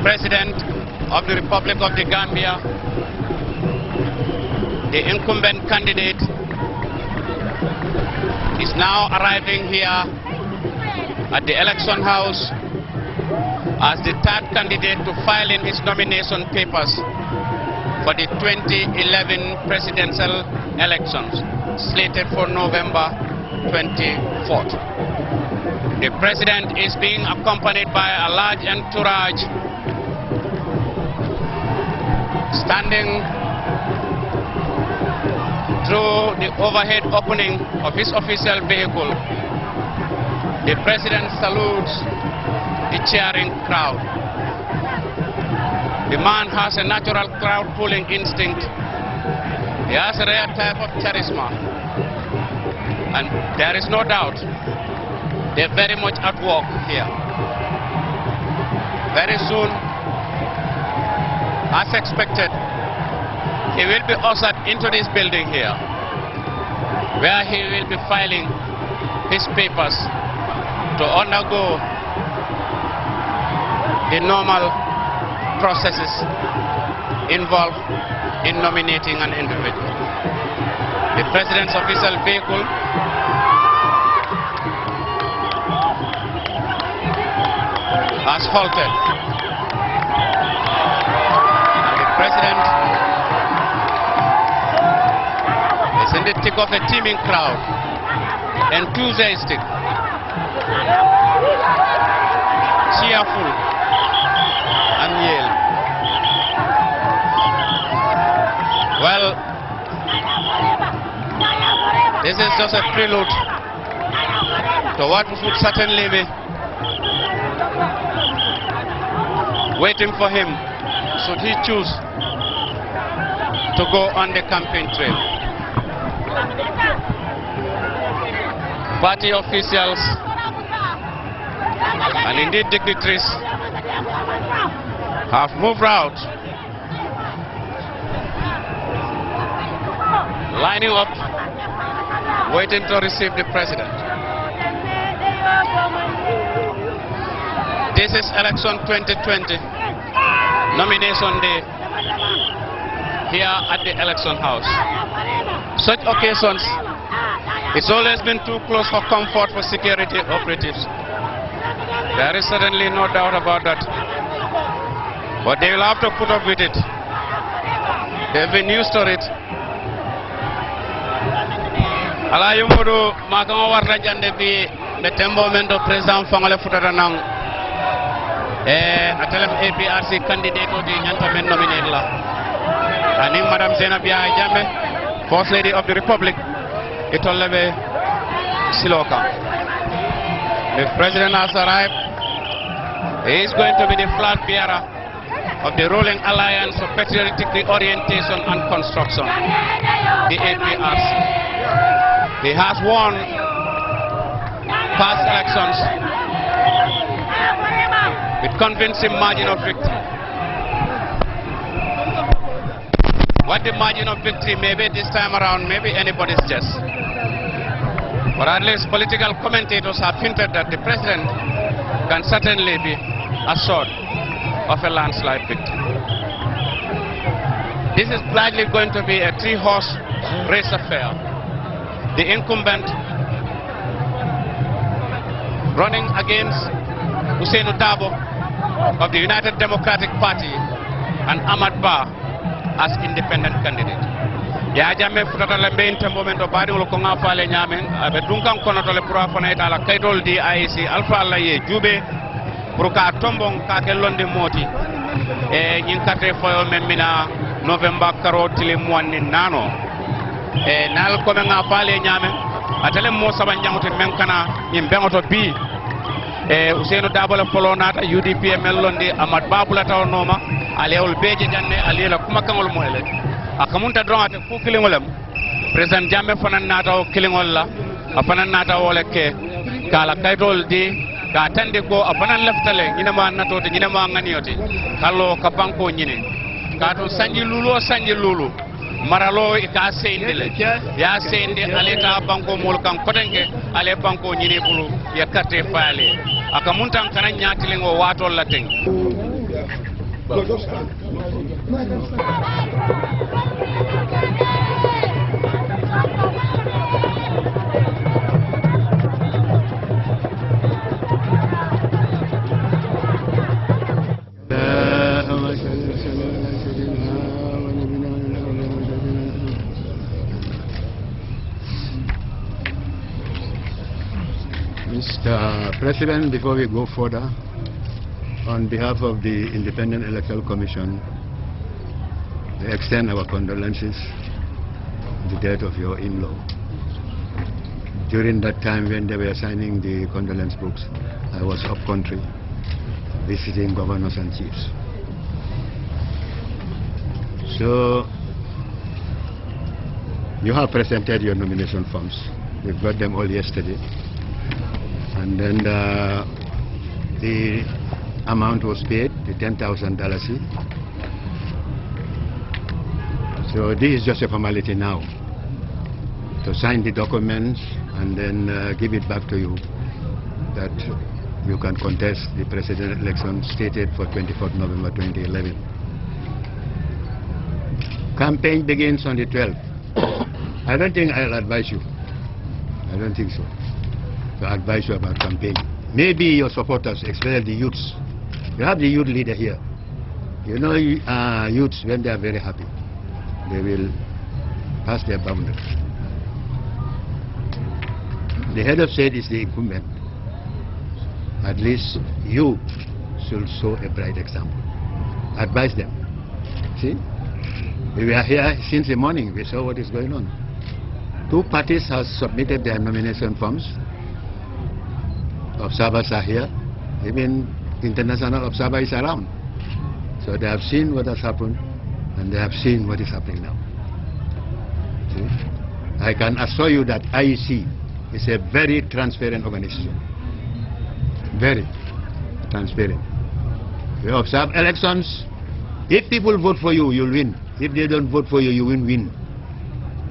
President of the Republic of the Gambia, the incumbent candidate, is now arriving here at the election house as the third candidate to file in his nomination papers for the 2011 presidential elections, slated for November 24th. The president is being accompanied by a large entourage standing through the overhead opening of his official vehicle. The president salutes the cheering crowd. The man has a natural crowd-pulling instinct. He has a rare type of charisma. And there is no doubt they're very much at work here. Very soon, as expected, he will be ushered into this building here, where he will be filing his papers to undergo the normal processes involved in nominating an individual. The president's official vehicle has halted, and the president is in the thick of a teeming crowd, enthusiastic, cheerful, and yell. Well, this is just a prelude to what would certainly be waiting for him should he choose to go on the campaign trail. Party officials and indeed dignitaries have moved out, lining up, waiting to receive the president. This is election 2020, nomination day, here at the election house. Such occasions, it's always been too close for comfort for security operatives. There is certainly no doubt about that. But they will have to put up with it. They've been used to it. Ala yumudu makama warta jande bi betembo mendo president fangale futata nang atelem APRC candidate di nyanta men nominate la ani madame Jammeh, first lady of the republic, itollebe siloka. The president has arrived. He is going to be the flag bearer of the ruling alliance for patriotic orientation and construction, the APRC. He has won past elections with convincing margin of victory. What the margin of victory may be this time around, maybe anybody's guess. But at least political commentators have hinted that the president can certainly be assured of a landslide victory. This is likely going to be a three-horse race affair. The incumbent running against Ousainou Darboe of the United Democratic Party and Ahmad Bah as independent candidate. Ya Jammeh futata lembe inte momento badi wolo ko ngafale nyamen abe dunkan kono to le pour afana ita la kaytol di IC alfa alla ye jube pour ka tombon ka ke londe moti e nyin kate foyo memina November karotile mwanni nano e nal ko men ngafale nyamen atele mo saba njangote men kana nyim bengoto bi e Ousainou Darboe la folonata UDP melonde Ahmad Bah bulata noma alewol beje janne alela kuma kangol mo ele akamunta drongate fu kilingolem president Jammeh fanan nata o kilingol la afanan nata wole ke kala kaytol di ka tande ko afanan leftale nyina ma nato te nyina ma nganiyote kallo ka banko nyine ka to sanji lulu maralo ka seindele ya seinde aleta banko mol kan kotenke ale banko nyine bulu ya kate faale akamunta kana nyatilingo watol la teng Mr. President, before we go further, on behalf of the Independent Electoral Commission, we extend our condolences on the death of your in-law. During that time when they were signing the condolence books, I was up country visiting governors and chiefs. So, you have presented your nomination forms. We've got them all yesterday. And then the amount was paid, the $10,000 fee. So this is just a formality now, to sign the documents and then give it back to you, that you can contest the presidential election stated for 24th November 2011. Campaign begins on the 12th. I don't think I'll advise you. I don't think so. To advise you about campaigning. Maybe your supporters, especially the youths. You have the youth leader here. You know, youths, when they are very happy, they will pass their boundaries. The head of state is the incumbent. At least you should show a bright example. Advise them. See? We are here since the morning. We saw what is going on. 2 parties have submitted their nomination forms. Observers are here. Even international observer is around. So they have seen what has happened, and they have seen what is happening now. See? I can assure you that IEC is a very transparent organization. Very transparent. We observe elections. If people vote for you, you'll win. If they don't vote for you, you won't win.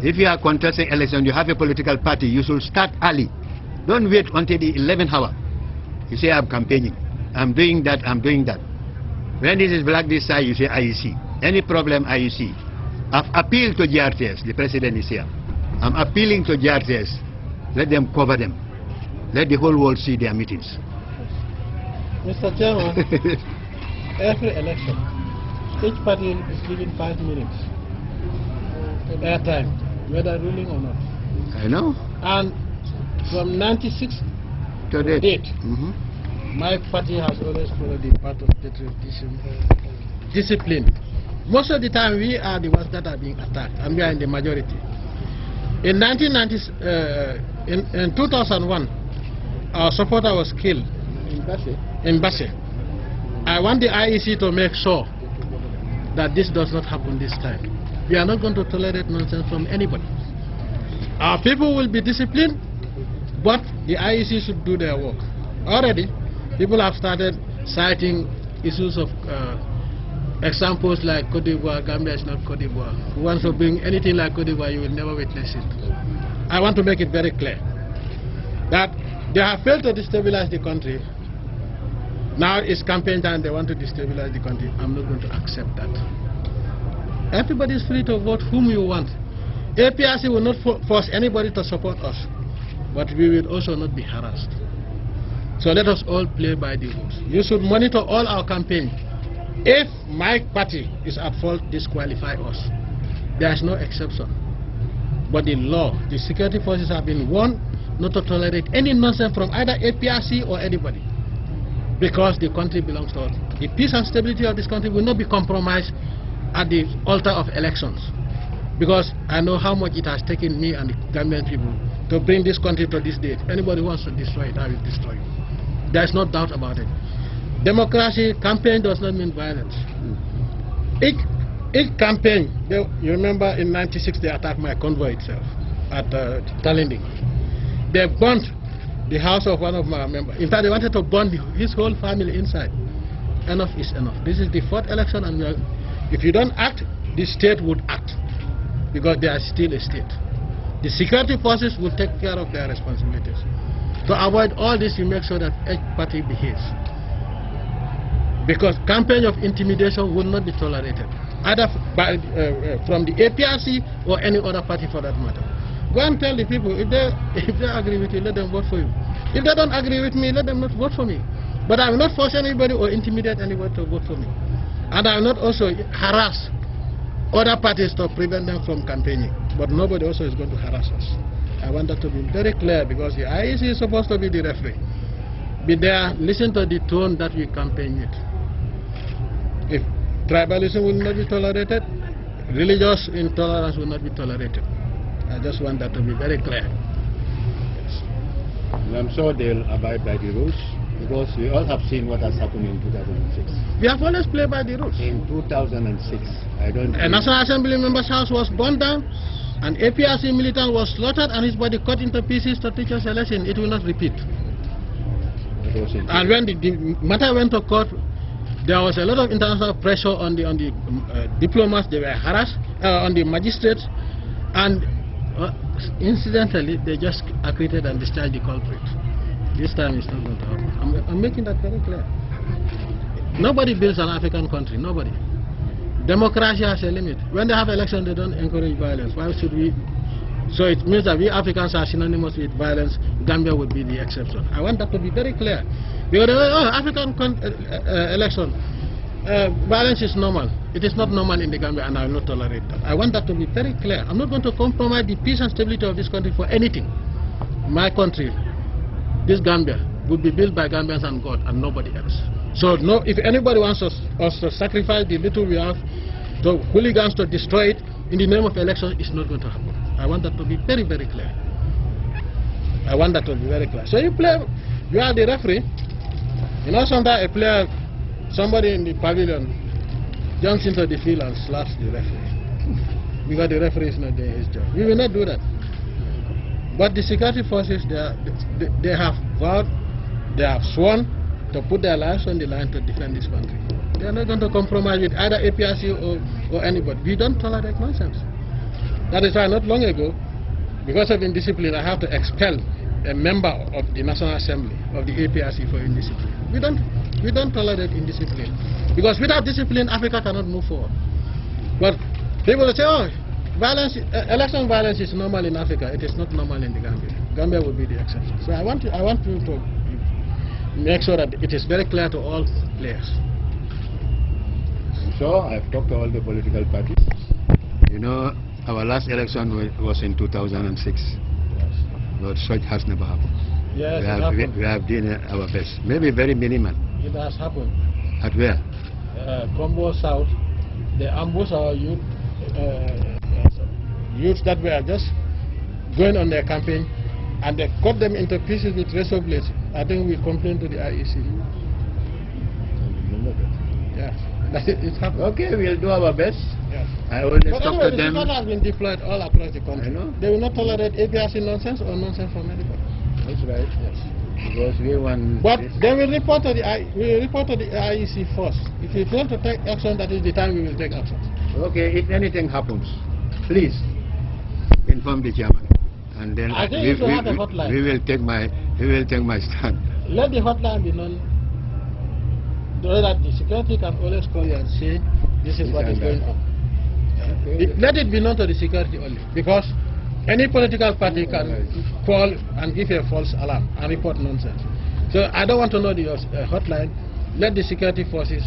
If you are contesting election, you have a political party, you should start early. Don't wait until the 11th hour. You say, I'm campaigning. I'm doing that, I'm doing that. When this is black this side, you say IEC. Any problem, IEC. I've appealed to GRTS. The president is here. I'm appealing to GRTS. Let them cover them. Let the whole world see their meetings. Mr. Chairman, every election, each party is given 5 minutes airtime, whether ruling or not. I know. And from 96 to date, my party has always followed the path of patriotism, discipline. Most of the time, we are the ones that are being attacked, and we are in the majority. In 2001, our supporter was killed in Basse. I want the IEC to make sure that this does not happen this time. We are not going to tolerate nonsense from anybody. Our people will be disciplined, but the IEC should do their work. Already, people have started citing issues of examples like Côte d'Ivoire. Gambia is not Côte d'Ivoire. Who wants to bring anything like Côte d'Ivoire, you will never witness it. I want to make it very clear that they have failed to destabilize the country. Now it's campaign time, they want to destabilize the country. I'm not going to accept that. Everybody is free to vote whom you want. APRC will not force anybody to support us, but we will also not be harassed. So let us all play by the rules. You should monitor all our campaign. If my party is at fault, disqualify us. There is no exception. But the law, the security forces have been warned not to tolerate any nonsense from either APRC or anybody, because the country belongs to us. The peace and stability of this country will not be compromised at the altar of elections, because I know how much it has taken me and the Gambian people to bring this country to this date. Anybody who wants to destroy it, I will destroy it. There is no doubt about it. Democracy campaign does not mean violence. Each campaign, you remember in '96 they attacked my convoy itself at Talinding. They burnt the house of one of my members. In fact, they wanted to burn his whole family inside. Enough is enough. This is the 4th election, and if you don't act, the state would act, because they are still a state. The security forces will take care of their responsibilities. To avoid all this, you make sure that each party behaves. Because campaign of intimidation will not be tolerated, either from the APRC or any other party for that matter. Go and tell the people, if they agree with you, let them vote for you. If they don't agree with me, let them not vote for me. But I will not force anybody or intimidate anybody to vote for me. And I will not also harass other parties to prevent them from campaigning. But nobody also is going to harass us. I want that to be very clear, because the IEC is supposed to be the referee. Be there, listen to the tone that we campaign with. If tribalism will not be tolerated, religious intolerance will not be tolerated. I just want that to be very clear. Yes. And I'm sure they'll abide by the rules, because we all have seen what has happened in 2006. We have always played by the rules. In 2006, I don't... A National Assembly member's house was burned down, an APRC militant was slaughtered and his body cut into pieces to teach us a lesson. It will not repeat. And when the matter went to court, there was a lot of international pressure on the diplomats. They were harassed, on the magistrates, and incidentally, they just acquitted and discharged the culprit. This time it's not going to happen. I'm making that very clear. Nobody builds an African country, nobody. Democracy has a limit. When they have elections, they don't encourage violence. Why should we? So it means that we Africans are synonymous with violence. Gambia would be the exception. I want that to be very clear. Because African election, violence is normal. It is not normal in the Gambia, and I will not tolerate that. I want that to be very clear. I'm not going to compromise the peace and stability of this country for anything. My country, this Gambia, would be built by Gambians and God and nobody else. So no, if anybody wants us to sacrifice the little we have to hooligans to destroy it in the name of election, it's not going to happen. I want that to be very, very clear. I want that to be very clear. So you play, you are the referee. You know, sometimes a player, somebody in the pavilion jumps into the field and slaps the referee because the referee is not doing his job. We will not do that. But the security forces, they have vowed, they have sworn to put their lives on the line to defend this country. They are not going to compromise with either APRC or anybody. We don't tolerate nonsense. That is why not long ago, because of indiscipline, I have to expel a member of the National Assembly of the APRC for indiscipline. We don't tolerate indiscipline, because without discipline, Africa cannot move forward. But people will say, oh, violence, election violence is normal in Africa. It is not normal in the Gambia. Gambia will be the exception. So I want you to make sure that it is very clear to all players. So I've talked to all the political parties. You know, our last election was in 2006. Yes. But such has never happened. Yes, we have done our best. Maybe very minimal. It has happened. At where? Combo South. They ambushed our youth. Youths that were just going on their campaign, and they cut them into pieces with razor blades. I think we complained to the IEC. Yeah, it happened. Okay, we'll do our best. Yes. I always but talk anyway, to them. the has been deployed all across the country. I know. They will not tolerate APRC nonsense or nonsense from anybody. That's right. Yes. Because we want. But they will report to the IEC first. If you fail to take action, that is the time we will take action. Okay, if anything happens, please inform the chairman, and then I think you should have a hotline. we will take my stand. Let the hotline be known, so that the security can always call you and say this is what is going on. Okay. Let it be known to the security only, because any political party can call and give a false alarm and report nonsense. So I don't want to know the hotline. Let the security forces,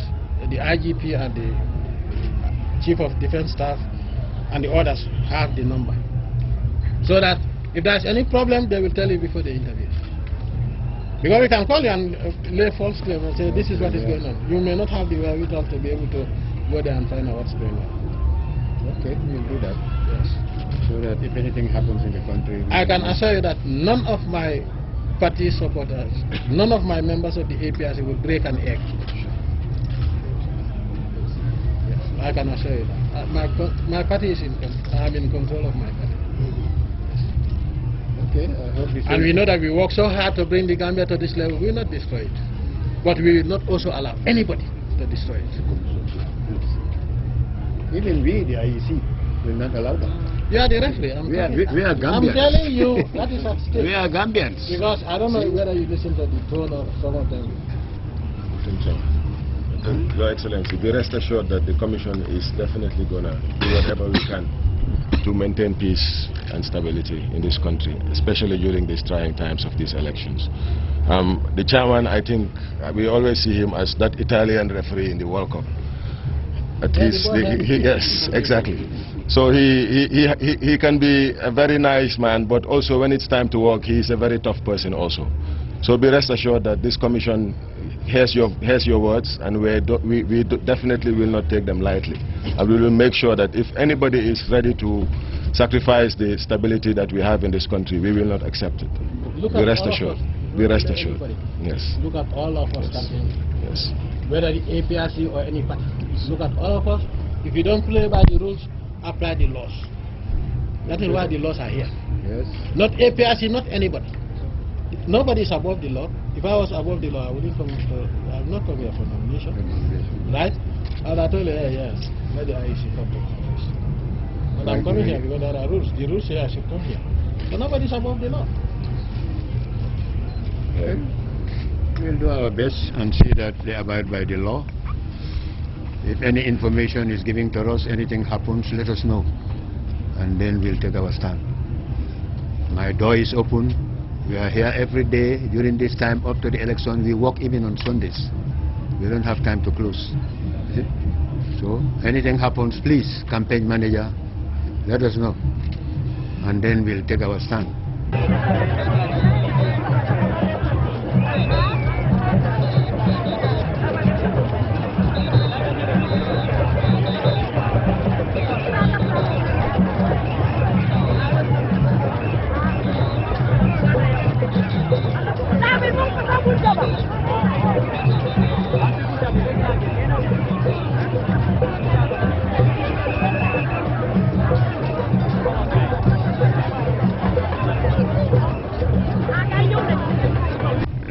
the IGP and the Chief of Defense Staff and the others have the number, so that if there's any problem, they will tell you before they intervene. Because we can call you and lay false claim and say this is what is going on. You may not have the wherewithal to be able to go there and find out what's going on. Okay, we'll do that. Yes. So that if anything happens in the country, I can assure you that none of my party supporters, none of my members of the APRC will break an egg. Yes, I can assure you that. My party is I'm in control of my party. okay, I hope and we know that we work so hard to bring the Gambia to this level. We will not destroy it, but we will not also allow anybody to destroy it. Even we, the IEC, will not allow that. You are the referee. We are Gambians. I'm telling you, that is at stake. We are Gambians. Because I don't know whether you listen to the tone of some of them. I think so. Your Excellency, be rest assured that the Commission is definitely going to do whatever we can to maintain peace and stability in this country, especially during these trying times of these elections. The chairman, I think, we always see him as that Italian referee in the World Cup. At least, yes, exactly. So he can be a very nice man, but also when it's time to work, he is a very tough person also. So be rest assured that this commission hears your words, and we definitely will not take them lightly. And we will make sure that if anybody is ready to sacrifice the stability that we have in this country, we will not accept it. Be rest assured. Be rest assured. Yes. Look at all of us. Yes. Whether the APRC or any party. Look at all of us. If you don't play by the rules, apply the laws. That is why the laws are here. Yes. Not APRC, not anybody. Nobody is above the law. If I was above the law, I wouldn't come. I'm not coming here for nomination, right? And I told you, yes, let the IEC come to Congress. But I'm coming here because there are rules. The rules say I should come here. So nobody is above the law. Okay. We'll do our best and see that they abide by the law. If any information is given to us, anything happens, let us know, and then we'll take our stand. My door is open. We are here every day during this time up to the election. We work even on Sundays. We don't have time to close. So anything happens, please, campaign manager, let us know, and then we'll take our stand.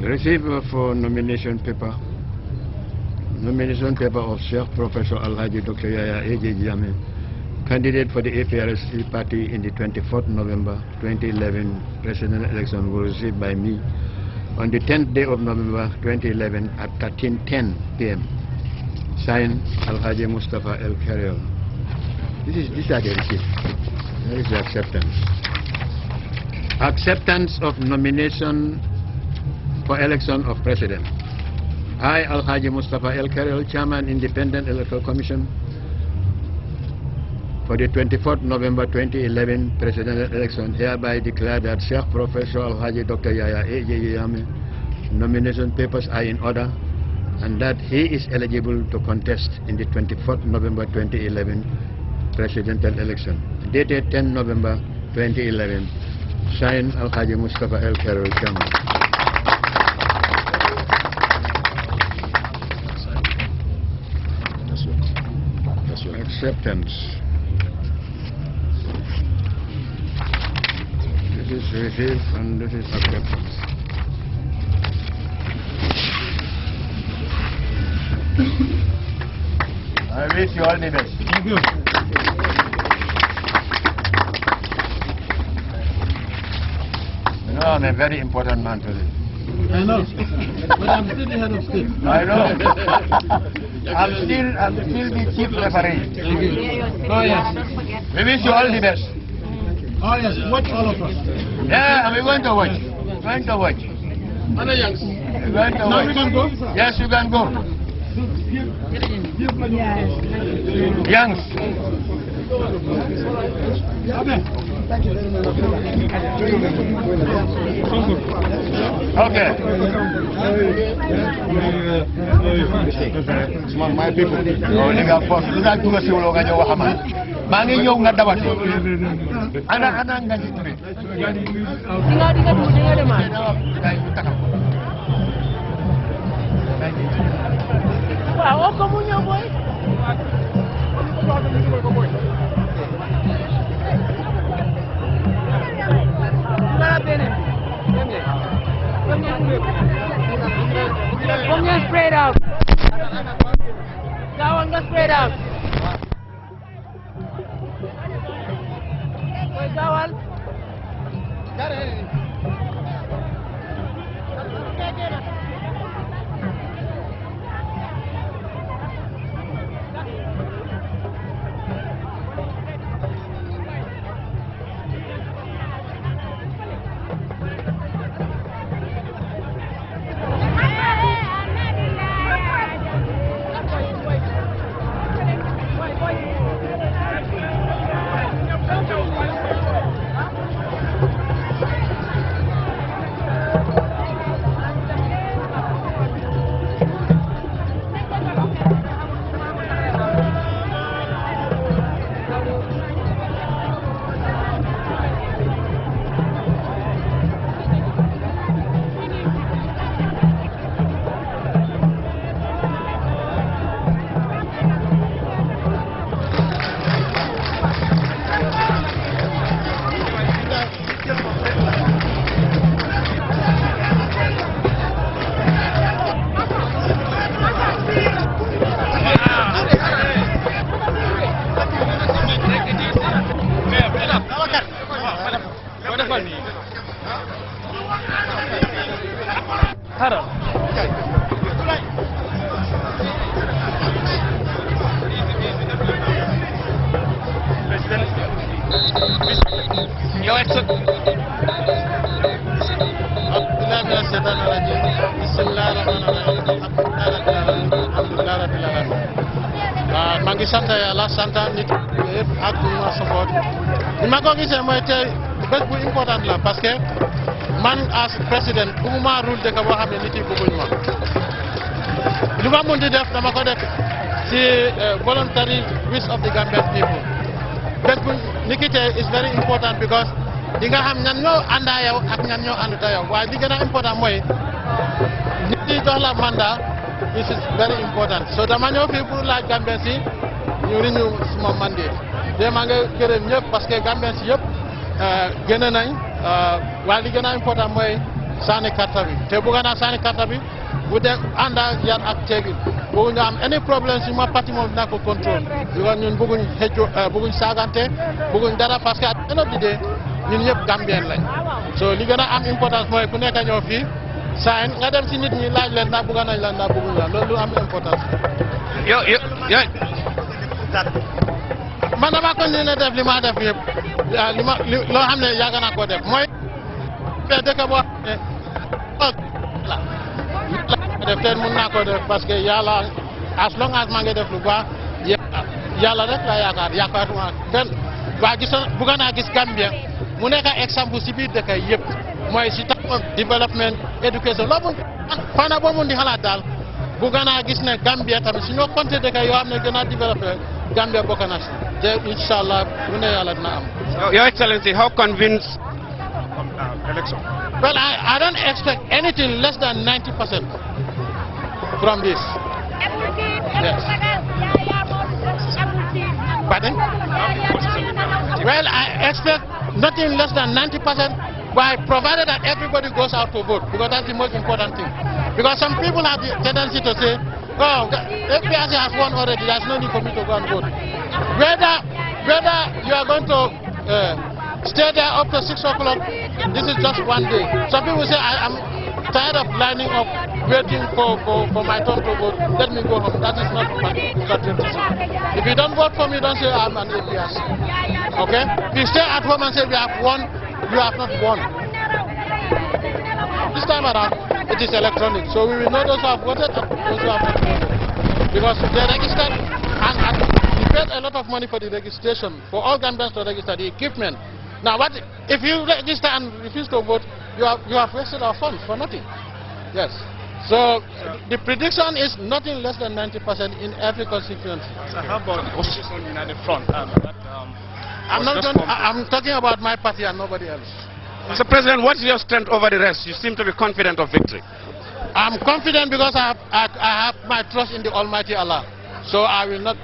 Receive for nomination paper of Sheikh Professor Alhaji Dr. Yaya A.J. Jammeh, candidate for the APRC party in the 24th November 2011 presidential election, was received by me on the 10th day of November 2011 at 13:10 p.m. Signed Alhaji Mustafa El Kharel. These are the receipt. There is the acceptance. Acceptance of nomination for election of president. I, Alhaji Mustafa El Kharel, Chairman, Independent Electoral Commission, for the 24th November 2011 presidential election, hereby declare that Sheikh Professor Alhaji Dr. Yaya A.J. Jammeh nomination papers are in order, and that he is eligible to contest in the 24th November 2011 presidential election. Dated 10 November 2011, signed Alhaji Mustafa El Kharel, Chairman. Acceptance. This is received and this is acceptance. I wish you all the best. Thank you. You know, I'm a very important man today. I know, but I'm still the head of state. I know. I'm still the chief referee. Thank you. Oh yes. We wish you all the best. Oh yes, watch all of us. Yeah, we're going to watch. We're going to watch. Other youngs. We're going to Now watch. we can go? Yes, you can go. Youngs. Okay. My people. Oh, liga post. Liga tu kasi ulo nga nyawa kaman. Mangi yung nga dawat. Ana nga dito rin. Dinga de man. Wow, kamu nya boy. Come here, spread out. Go on, go spread out. Go on. maa ngi sant yàlla sant nit yëpp ak ma support ni ma ko gisee mooy tey bés bu important la parce que man as président bugguma rule dëkk boo xam ne nit yi bëgguñ ma lu ma mun di def dama ko def si voluntary wish of the Gambian people bés bu niki tey is very important because di nga xam ñan ñoo àndaa yow ak ñan ñoo ànduta yow waaye li gën a important mooy nit yi jox la mandat this is very important so dama ñëw fii pour laaj Gambien si ñu renew suma mandate te maa ngi gërëm ñëpp parce que Gambien si yëpp génn nañ waaye li gën a important mooy sànni karta bi te bëgg naa sànni karta bi bu dem ànda yar ak teegin bëgguñ am any problème si ma parti moom dina ko contrôle because ñun bëgguñ xëccoo bëgguñ saagante bëgguñ dara parce que at the end of the day ñun ñëpp Gambien lañ so li gën a am importance mooy ku nekk ñëw fii saa nga dem si nit ñi laaj leen ndax bëgg nañ la ndax bëgguñ la loolu am importance. yo man dama continuer def li ma def yëpp loo xam ne yàgg naa ko def mooy dëkk boo xam ne la def teen mun naa ko def parce que yàlla as long as maa ngi def lu baax yàlla rek la yaakaaruma kenn waa gisoon bëgg naa gis Gambia mu nekk exemple si biir dëkk yëpp mooy si tax development education loo mun fana boo mun di xalaat daal bëgg naa gis ne Gambia tamit si ñoo compté dëkk yoo xam ne gën a développé Gambia bokk na si te inshallah bu ne yàlla dina am. Your Excellency, how convinced election? Well, I don't expect anything less than 90% from this. Yes. Pardon? Well, I expect nothing less than 90%, but provided that everybody goes out to vote, because that's the most important thing. Because some people have the tendency to say, oh, FPRC has won already, there's no need for me to go and vote. Whether you are going to stay there up to 6 o'clock, this is just one day. Some people say, I'm tired of lining up, waiting for my turn to vote, let me go home. That is not my patriotism. If you don't vote for me, don't say I'm an APS. Okay? If you stay at home and say we have won, you have not won. This time around, it is electronic. So we will know those who have voted and those who have not voted. Because they registered and we paid a lot of money for the registration, for all Gambians to register, the equipment. Now, what if you register and refuse to vote, you have wasted our funds for nothing. Yes. So the prediction is nothing less than 90% in every constituency. So how about the opposition united front? I'm talking about my party and nobody else. Mr. President, what is your strength over the rest? You seem to be confident of victory. I'm confident because I have my trust in the Almighty Allah. So I will not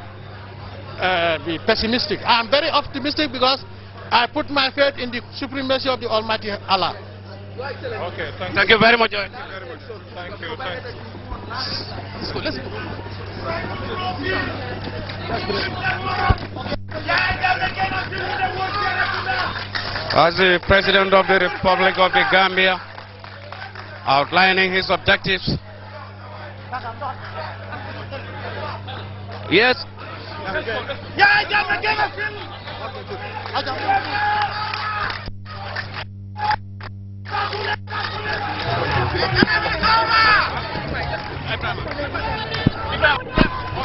be pessimistic. I'm very optimistic because I put my faith in the supremacy of the Almighty Allah. Okay, Thank you very much. Thank you. Let's go. As the President of the Republic of the Gambia, outlining his objectives. Yes.